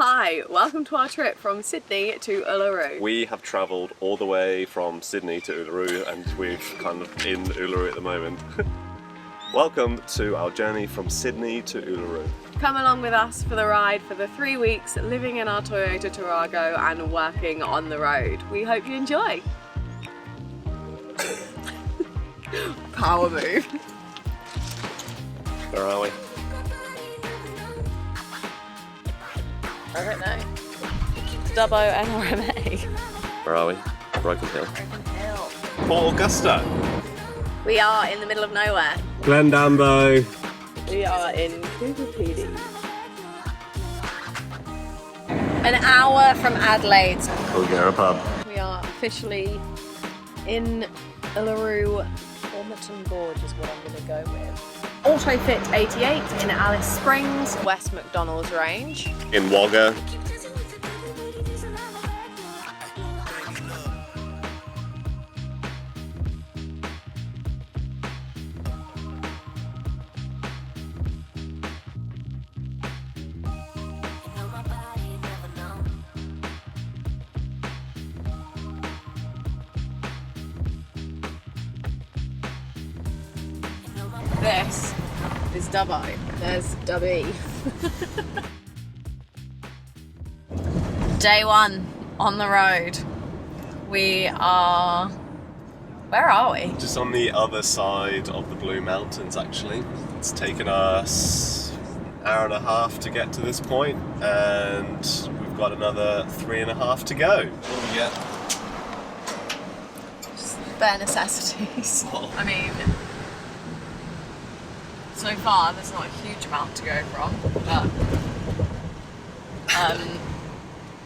Hi, welcome to our trip from Sydney to Uluru. We have travelled all the way from Sydney to Uluru and we're kind of in Uluru at the moment. Welcome to our journey from Sydney to Uluru. Come along with us for the ride for the 3 weeks living in our Toyota Tarago and working on the road. We hope you enjoy. Power move. Where are we? I don't know. Dubbo NRMA. Where are we? Broken Hill. Broken Hill. Port Augusta. We are in the middle of nowhere. Dubbo. We are in Coober Pedy. An hour from Adelaide's Kulgera pub. We are officially in Uluru. Ormerton Gorge is what I'm going to go with. Autofit 88 in Alice Springs, West McDonald's range. In Wagga. This is Dubbo. There's Dubby. Day one on the road. We are... Where are we? Just on the other side of the Blue Mountains actually. It's taken us an hour and a half to get to this point and we've got another 3.5 to go. What do we get? Just bare necessities. I mean... So far, there's not a huge amount to go from,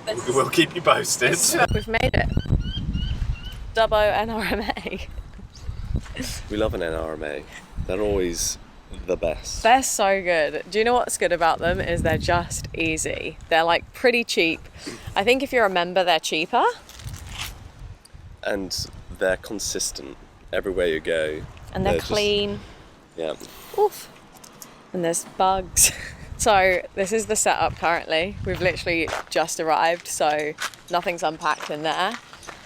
but we'll keep you posted. We've made it. Dubbo NRMA. We love an NRMA. They're always the best. They're so good. Do you know what's good about them? Is they're just easy. They're like pretty cheap. I think if you're a member, they're cheaper. And they're consistent everywhere you go. And they're clean. Yeah. Oof. And there's bugs. So this is the setup currently. We've literally just arrived, so nothing's unpacked in there.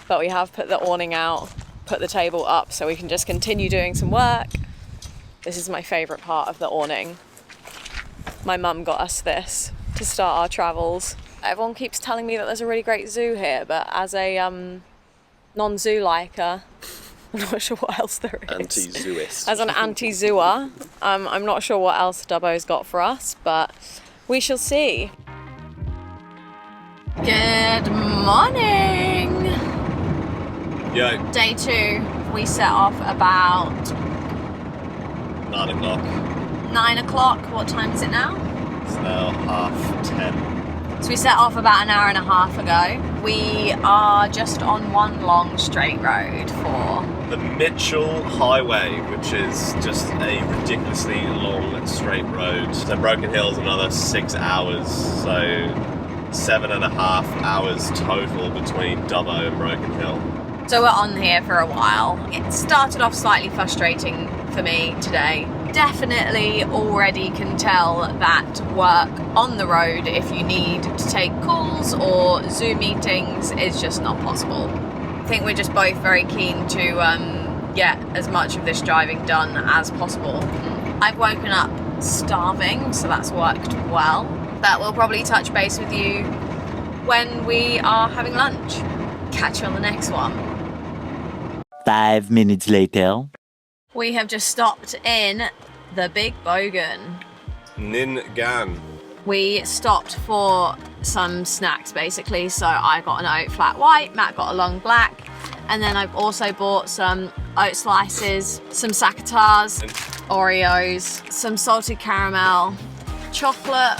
But we have put the awning out, put the table up so we can just continue doing some work. This is my favourite part of the awning. My mum got us this to start our travels. Everyone keeps telling me that there's a really great zoo here, but as a non-zoo liker, I'm not sure what else there is. Anti-zooist. As an anti-zooer, I'm not sure what else Dubbo's got for us, but we shall see. Good morning! Yo. Day 2, we set off about 9 o'clock. 9 o'clock. What time is it now? It's now 10:30. So we set off about an hour and a half ago. We are just on one long straight road for the Mitchell Highway, which is just a ridiculously long straight road. So Broken Hill's another 6 hours, so 7.5 hours total between Dubbo and Broken Hill. So we're on here for a while. It started off slightly frustrating for me today. Definitely already can tell that work on the road if you need to take calls or Zoom meetings is just not possible. I think we're just both very keen to get as much of this driving done as possible. I've woken up starving, so that's worked well. But we'll probably touch base with you when we are having lunch. Catch you on the next one. 5 minutes later. We have just stopped in the Big Bogan. Nin Gan. We stopped for some snacks basically, so I got an oat flat white, Matt got a long black, and then I've also bought some oat slices, some Sakatars, Oreos, some salted caramel, chocolate.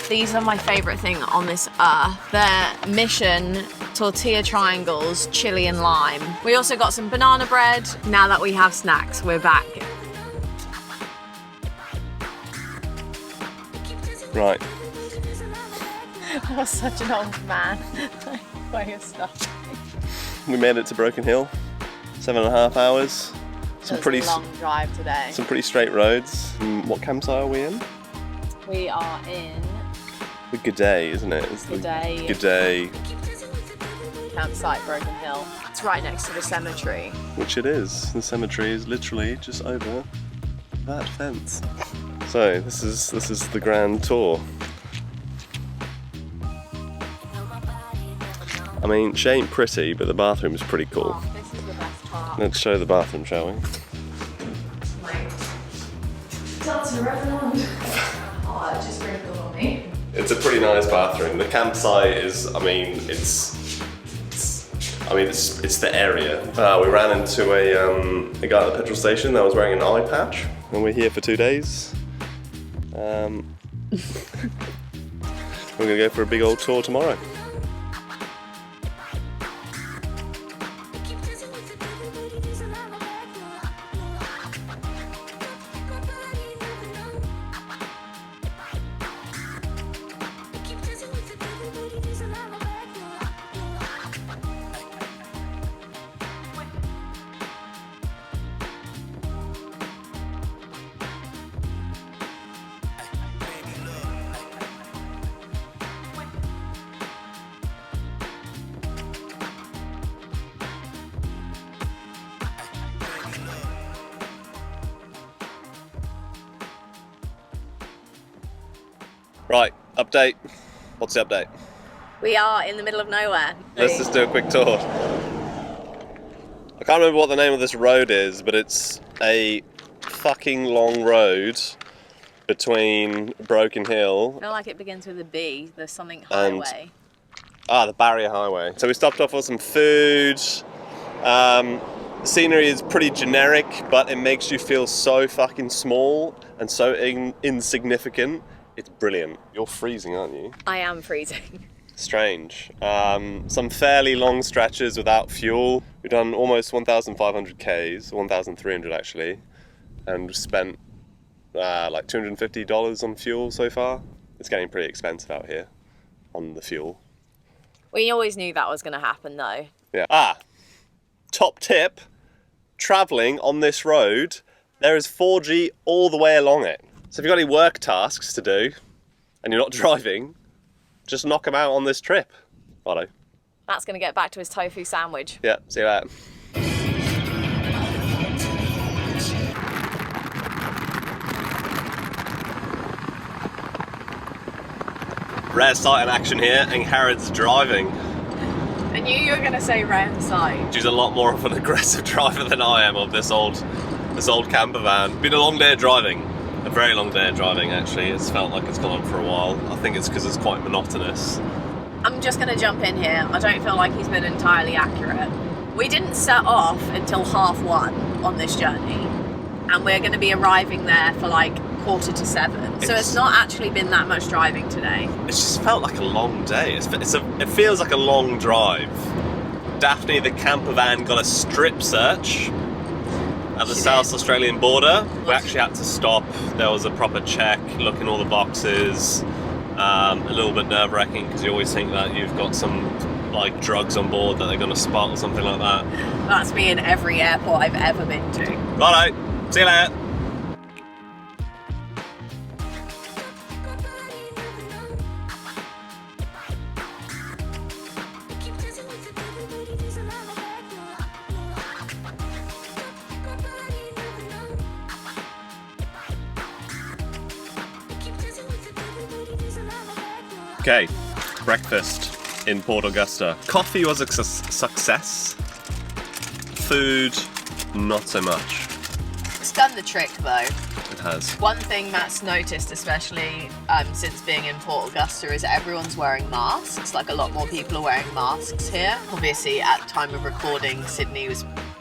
These are my favourite thing on this earth. They're Mission tortilla triangles, chili and lime. We also got some banana bread. Now that we have snacks, we're back. Right. I was such an old man. By your stuff. We made it to Broken Hill. 7.5 hours. Some pretty long drive today. Some pretty straight roads. What campsite are we in? We are in The good day, isn't it? It's Good day. Good day. Campsite, Broken Hill. It's right next to the cemetery. Which it is. The cemetery is literally just over that fence. So this is the grand tour. I mean, she ain't pretty, but the bathroom is pretty cool. Oh, this is the best part. Let's show the bathroom, shall we? Dancing around. Oh, it just sprinkled on me. It's a pretty nice bathroom. The campsite is, I mean, it's the area. We ran into a guy at the petrol station that was wearing an eye patch, and we're here for 2 days. We're gonna go for a big old tour tomorrow. Right, update. What's the update? We are in the middle of nowhere. Let's just do a quick tour. I can't remember what the name of this road is, but it's a fucking long road between Broken Hill. I feel like it begins with a B. There's something And- highway. The Barrier Highway. So we stopped off for some food. The scenery is pretty generic, but it makes you feel so fucking small and so insignificant. It's brilliant. You're freezing, aren't you? I am freezing. Strange. Some fairly long stretches without fuel. We've done almost 1,500 Ks, 1,300 actually, and spent like $250 on fuel so far. It's getting pretty expensive out here on the fuel. We always knew that was going to happen though. Yeah. Top tip, traveling on this road, there is 4G all the way along it. So if you've got any work tasks to do and you're not driving, just knock them out on this trip. Righto. Matt's going to get back to his tofu sandwich. Yeah, see you later. Rare sight in action here, and Harrod's driving. I knew you were going to say round side. She's a lot more of an aggressive driver than I am of this old camper van. Been a long day of driving. A very long day of driving actually. It's felt like it's gone on for a while. I think it's because it's quite monotonous. I'm just going to jump in here. I don't feel like he's been entirely accurate. We didn't set off until 1:30 on this journey, and we're going to be arriving there for like 6:45. So it's not actually been that much driving today. It's just felt like a long day. It feels like a long drive. Daphne, the camper van, got a strip search at the South Australian border. We actually had to stop. There was a proper check, look in all the boxes. A little bit nerve-wracking because you always think that you've got some like drugs on board that they're going to spot or something like that. That's me in every airport I've ever been to. Righto, see you later. Okay, breakfast in Port Augusta. Coffee was a success. Food, not so much. It's done the trick though. It has. One thing Matt's noticed, especially since being in Port Augusta, is that everyone's wearing masks. Like a lot more people are wearing masks here. Obviously, at the time of recording,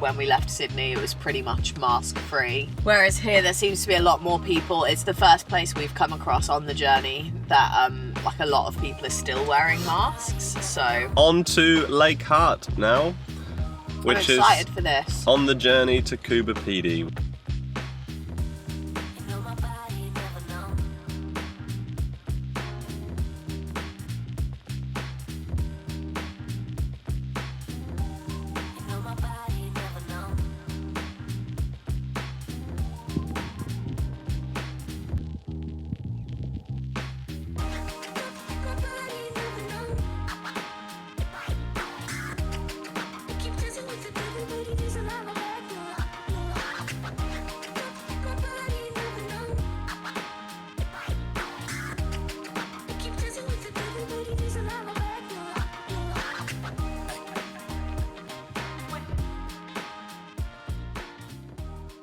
when we left Sydney, it was pretty much mask free. Whereas here, there seems to be a lot more people. It's the first place we've come across on the journey that like a lot of people are still wearing masks. So on to Lake Hart now, which I'm excited for this. On the journey to Coober Pedy.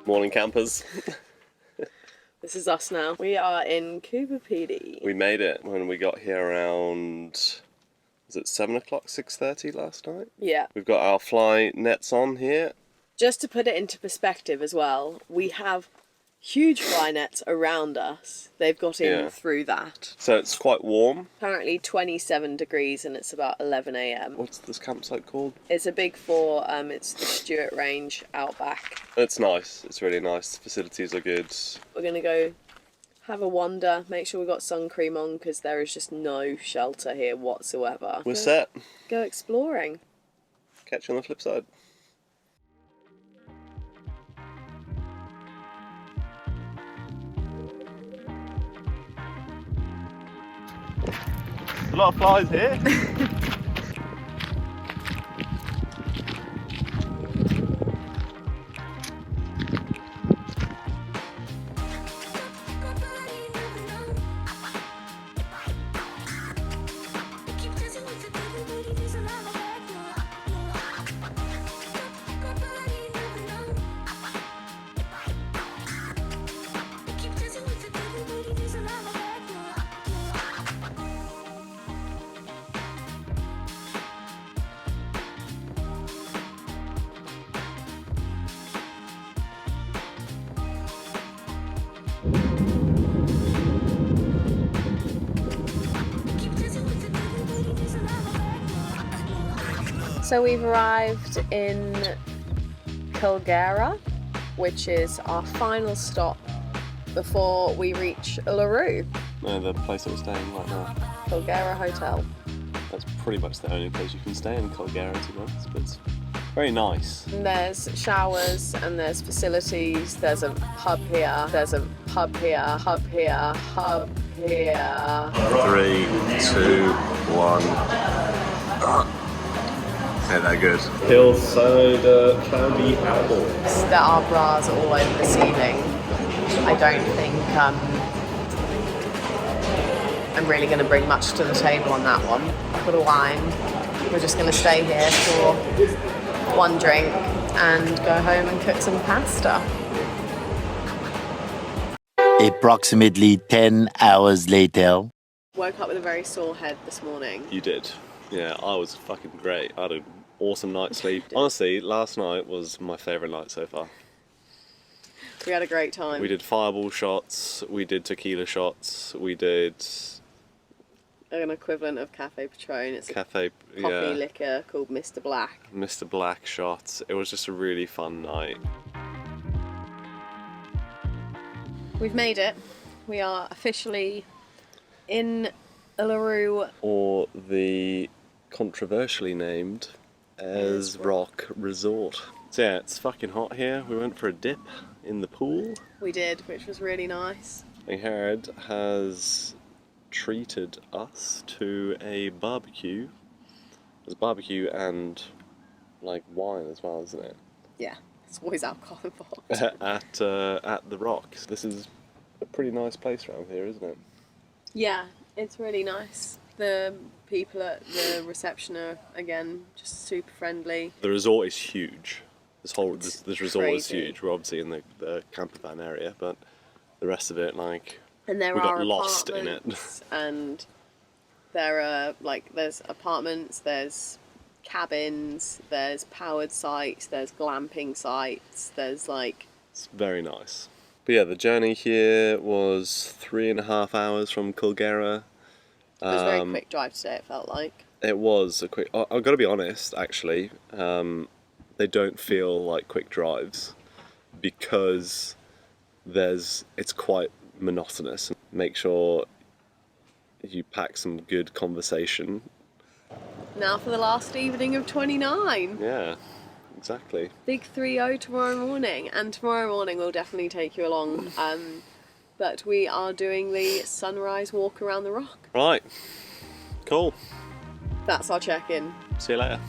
Morning campers. This is us now. We are in Coober Pedy. We made it when we got here around, was it 7 o'clock, 6:30 last night? Yeah. We've got our fly nets on here. Just to put it into perspective as well, we have huge fly nets around us. They've got in through that. So it's quite warm. Apparently 27 degrees and it's about 11 a.m. What's this campsite called? It's a big four, it's the Stewart Range outback. It's nice, it's really nice. Facilities are good. We're going to go have a wander, make sure we've got sun cream on because there is just no shelter here whatsoever. We're set. Go exploring. Catch you on the flip side. A lot of flies here. So we've arrived in Kulgera, which is our final stop before we reach Uluru. No, the place that we're staying right now. Kulgera Hotel. That's pretty much the only place you can stay in Kulgera, to be honest, but it's very nice. And there's showers and there's facilities. There's a pub here. There's a pub here. Hub here. Hub here. 3, 2, 1. Yeah, they're good. Hill soda, cloudy apples. There are bras all over the ceiling. I don't think I'm really going to bring much to the table on that one. For the wine, we're just going to stay here for one drink and go home and cook some pasta. Approximately 10 hours later. Woke up with a very sore head this morning. You did. Yeah, I was fucking great. I had an awesome night's sleep. Honestly, last night was my favourite night so far. We had a great time. We did fireball shots, we did tequila shots, we did... an equivalent of Cafe Patron. It's Cafe, a coffee liquor called Mr. Black. Mr. Black shots. It was just a really fun night. We've made it. We are officially in Uluru. Or the controversially named Ayers Rock Resort. So yeah, it's fucking hot here. We went for a dip in the pool. We did, which was really nice. And Herod has treated us to a barbecue. There's barbecue and like wine as well, isn't it? Yeah, it's always alcohol involved. at the Rocks. This is a pretty nice place around here, isn't it? Yeah, it's really nice. The people at the reception are, again, just super friendly. The resort is huge. This resort is crazy. huge. We're obviously in the camper van area, but the rest of it, like, And there we are got lost in it. apartments, and there are, like, there's apartments, there's cabins, there's powered sites, there's glamping sites, there's, like... It's very nice. But yeah, the journey here was 3.5 hours from Kulgera. It was a very quick drive today, it felt like. It was a quick... I've got to be honest, actually. They don't feel like quick drives because it's quite monotonous. Make sure you pack some good conversation. Now for the last evening of 29. Yeah, exactly. Big 3-0 tomorrow morning, and tomorrow morning we'll definitely take you along. But we are doing the sunrise walk around the rock. Right, cool. That's our check-in. See you later.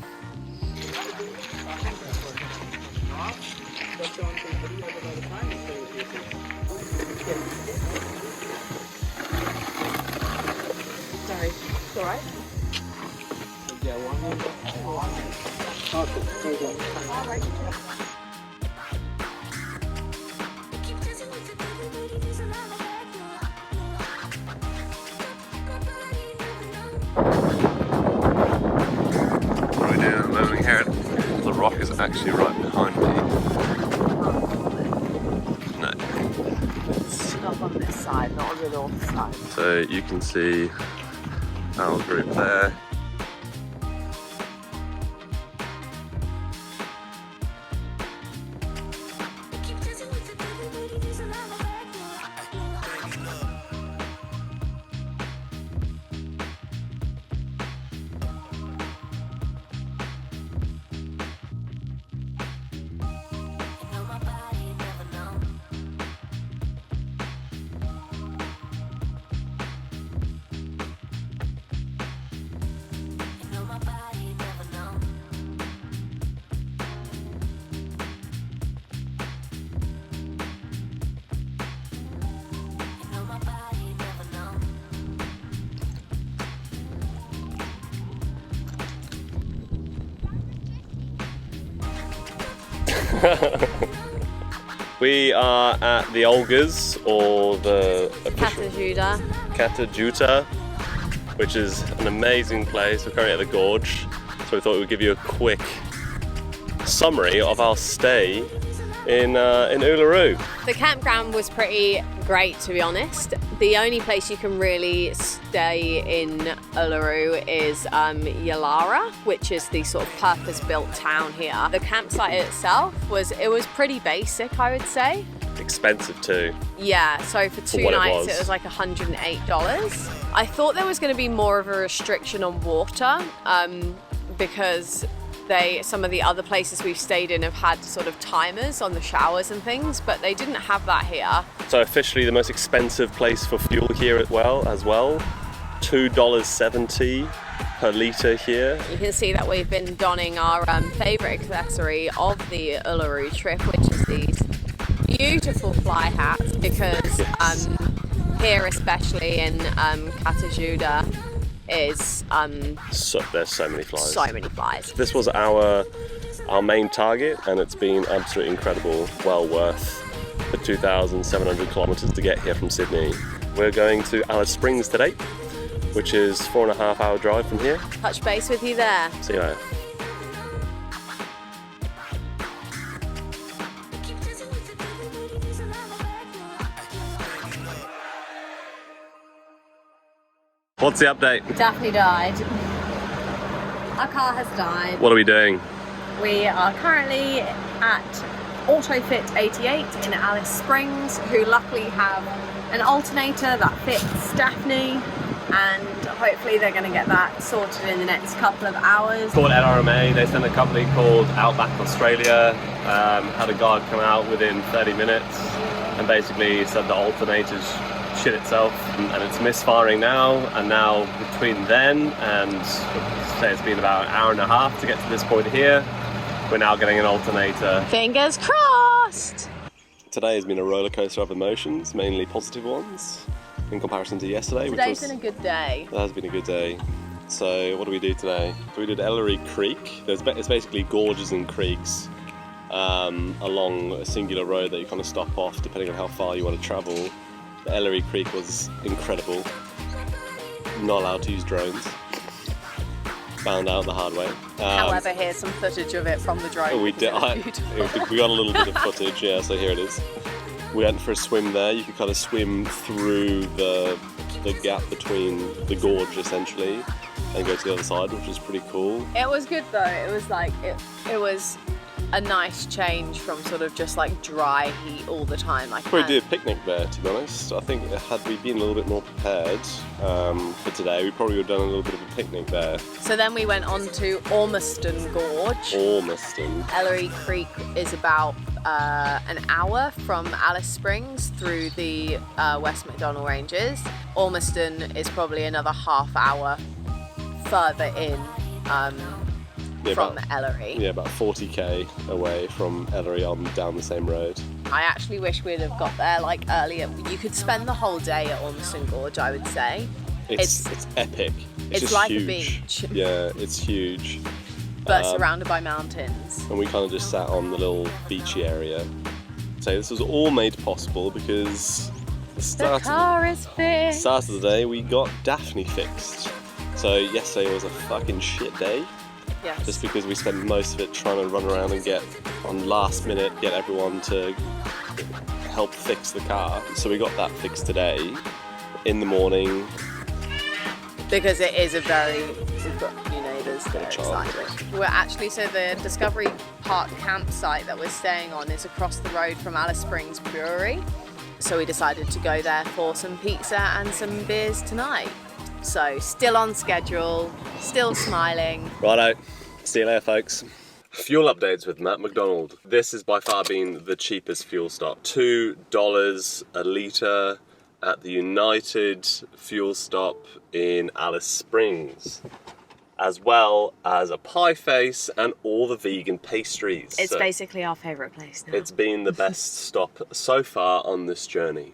Sorry, it's alright? side. So you can see our group there. We are at the Olgas, or the official Katajuta, which is an amazing place. We're currently at the gorge, so we thought we'd give you a quick summary of our stay in Uluru. The campground was pretty great, to be honest. The only place you can really stay in Uluru is Yalara, which is the sort of purpose-built town here. The campsite itself was pretty basic, I would say. Expensive too. Yeah, so for two nights it was like $108. I thought there was going to be more of a restriction on water because some of the other places we've stayed in have had sort of timers on the showers and things, but they didn't have that here. So officially the most expensive place for fuel here as well, $2.70 per litre here. You can see that we've been donning our favourite accessory of the Uluru trip, which is these beautiful fly hats, because here, especially in Katajuta, is there's so many flies. So many flies. This was our main target, and it's been absolutely incredible. Well worth the 2,700 kilometers to get here from Sydney. We're going to Alice Springs today, which is 4.5 hour drive from here. Touch base with you there. See you later. What's the update? Daphne died. Our car has died. What are we doing? We are currently at AutoFit 88 in Alice Springs, who luckily have an alternator that fits Daphne, and hopefully they're going to get that sorted in the next couple of hours. Called NRMA. They sent a company called Outback Australia, had a guard come out within 30 minutes and basically said the alternator's shit itself, and it's misfiring now, and now between then and say it's been about an hour and a half to get to this point here, we're now getting an alternator. Fingers crossed! Today has been a roller coaster of emotions, mainly positive ones in comparison to yesterday. Today's been a good day. It has been a good day. So what do we do today? So we did Ellery Creek. It's basically gorges and creeks along a singular road that you kind of stop off depending on how far you want to travel. The Ellery Creek was incredible. Not allowed to use drones. Found out the hard way. However, here's some footage of it from the drone. We did. We got a little bit of footage, yeah, so here it is. We went for a swim there. You could kind of swim through the gap between the gorge, essentially, and go to the other side, which is pretty cool. It was good though. It was like, it was a nice change from sort of just like dry heat all the time. Like we did a picnic there, to be honest. I think had we been a little bit more prepared for today, we probably would have done a little bit of a picnic there. So then we went on to Ormiston Gorge. Ormiston. Ellery Creek is about an hour from Alice Springs through the West MacDonnell Ranges. Ormiston is probably another half hour further in. From Ellery. Yeah, about 40k away from Ellery down the same road. I actually wish we'd have got there like earlier. You could spend the whole day at Ormiston Gorge, I would say. It's epic. It's like huge. A beach. Yeah, it's huge. But surrounded by mountains. And we kind of just sat on the little beachy area. So this was all made possible because the car is fixed. Start of the day we got Daphne fixed. So yesterday was a fucking shit day. Yes. Just because we spent most of it trying to run around and get everyone to help fix the car. So we got that fixed today. in the morning. Because it is a very, we've got new neighbours that are excited. We're actually, so the Discovery Park campsite that we're staying on is across the road from Alice Springs Brewery. So we decided to go there for some pizza and some beers tonight. So still on schedule, still smiling. Righto, see you later folks. Fuel updates with Matt McDonald. This has by far been the cheapest fuel stop. $2 a litre at the United fuel stop in Alice Springs, as well as a pie face and all the vegan pastries. It's basically our favourite place now. It's been the best stop so far on this journey.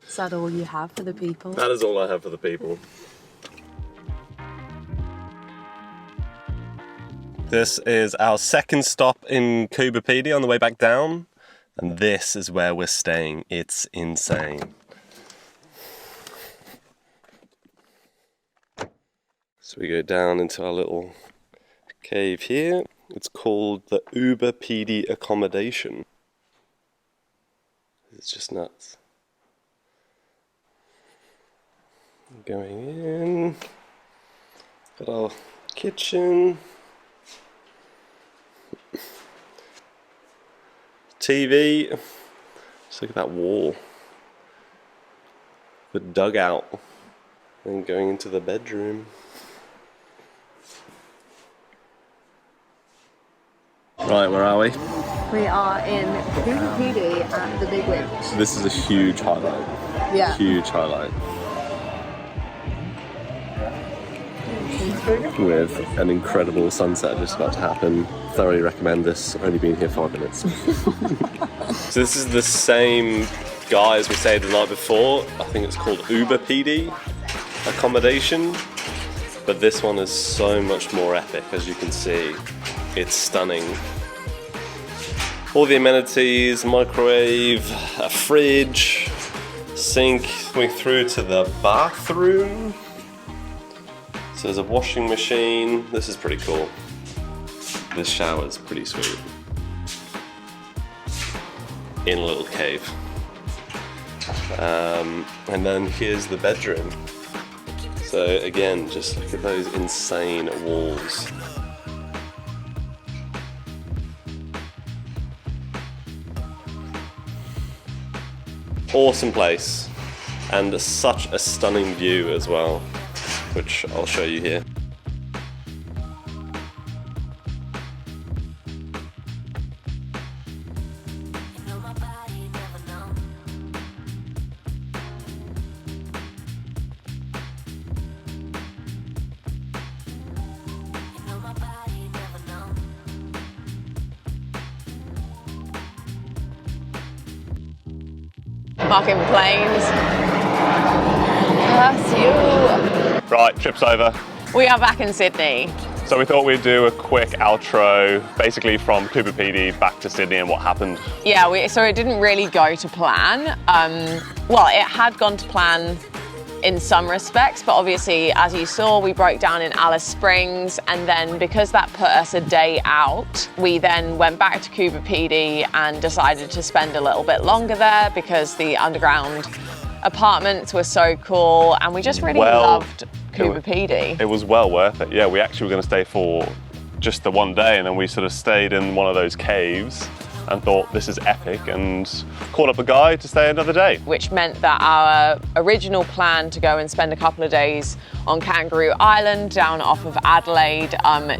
Is that all you have for the people? That is all I have for the people. This is our second stop in Coober Pedy on the way back down, and this is where we're staying. It's insane. So we go down into our little cave here. It's called the Coober Pedy accommodation. It's just nuts. Going in. Got our kitchen. TV. Just look at that wall. The dugout. And going into the bedroom. Right, where are we? We are in Coober Pedy at the Big Witch. So this is a huge highlight. Yeah. Huge highlight. With an incredible sunset just about to happen. Thoroughly recommend this. Only been here 5 minutes. So this is the same guy as we stayed the night before. I think it's called Coober Pedy accommodation. But this one is so much more epic, as you can see. It's stunning. All the amenities, microwave, a fridge, sink, coming through to the bathroom. So there's a washing machine. This is pretty cool. This shower's pretty sweet. In a little cave. And then here's the bedroom. So again, just look at those insane walls. Awesome place, and such a stunning view as well, which I'll show you here. Fucking planes. Curse you. Right, trip's over. We are back in Sydney. So we thought we'd do a quick outro, basically from Coober Pedy back to Sydney and what happened. Yeah, so it didn't really go to plan. Well, it had gone to plan in some respects, but obviously, as you saw, we broke down in Alice Springs, and then because that put us a day out, we then went back to Coober Pedy and decided to spend a little bit longer there because the underground apartments were so cool, and we just really loved Coober Pedy. It was well worth it. Yeah, we actually were going to stay for just the one day, and then we sort of stayed in one of those caves and thought this is epic, and called up a guy to stay another day. Which meant that our original plan to go and spend a couple of days on Kangaroo Island down off of Adelaide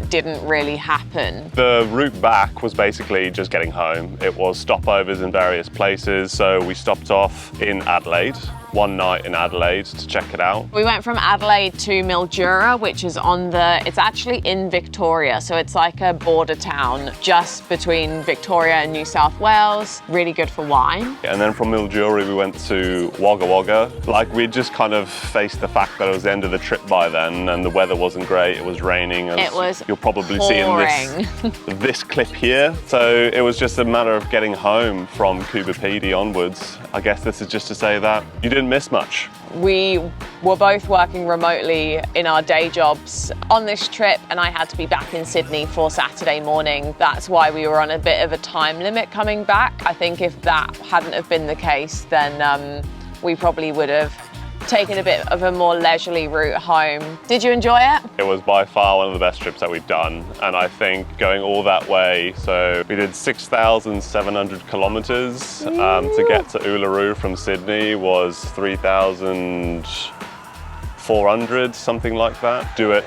didn't really happen. The route back was basically just getting home. It was stopovers in various places, so we stopped off in Adelaide, one night in Adelaide to check it out. We went from Adelaide to Mildura, which is it's actually in Victoria, so it's like a border town just between Victoria and New South Wales, really good for wine. And then from Mildura we went to Wagga Wagga. Like, we'd just kind of faced the fact that it was the end of the trip by then, and the weather wasn't great, it was raining. It was you'll probably see in this clip here. So it was just a matter of getting home from Coober Pedy onwards. I guess this is just to say that you didn't miss much. We were both working remotely in our day jobs on this trip, and I had to be back in Sydney for Saturday morning. That's why we were on a bit of a time limit coming back. I think if that hadn't have been the case, then we probably would have taking a bit of a more leisurely route home. Did you enjoy it? It was by far one of the best trips that we've done, and I think going all that way, so we did 6,700 kilometers to get to Uluru from Sydney was 3,400, something like that. Do it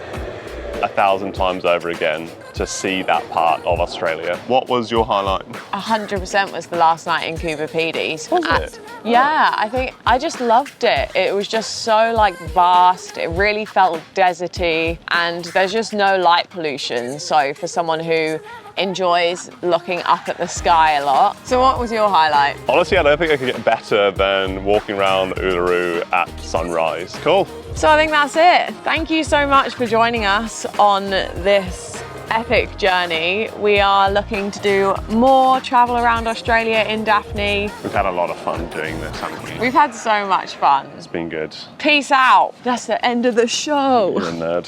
1,000 times over again to see that part of Australia. What was your highlight? 100% was the last night in Coober Pedy. Was it? Yeah, I think I just loved it. It was just so like vast. It really felt deserty, and there's just no light pollution. So for someone who enjoys looking up at the sky a lot. So what was your highlight? Honestly, I don't think I could get better than walking around Uluru at sunrise. Cool. So I think that's it. Thank you so much for joining us on this epic journey. We are looking to do more travel around Australia in Daphne. We've had a lot of fun doing this, haven't we? We've had so much fun. It's been good. Peace out. That's the end of the show. You're a nerd.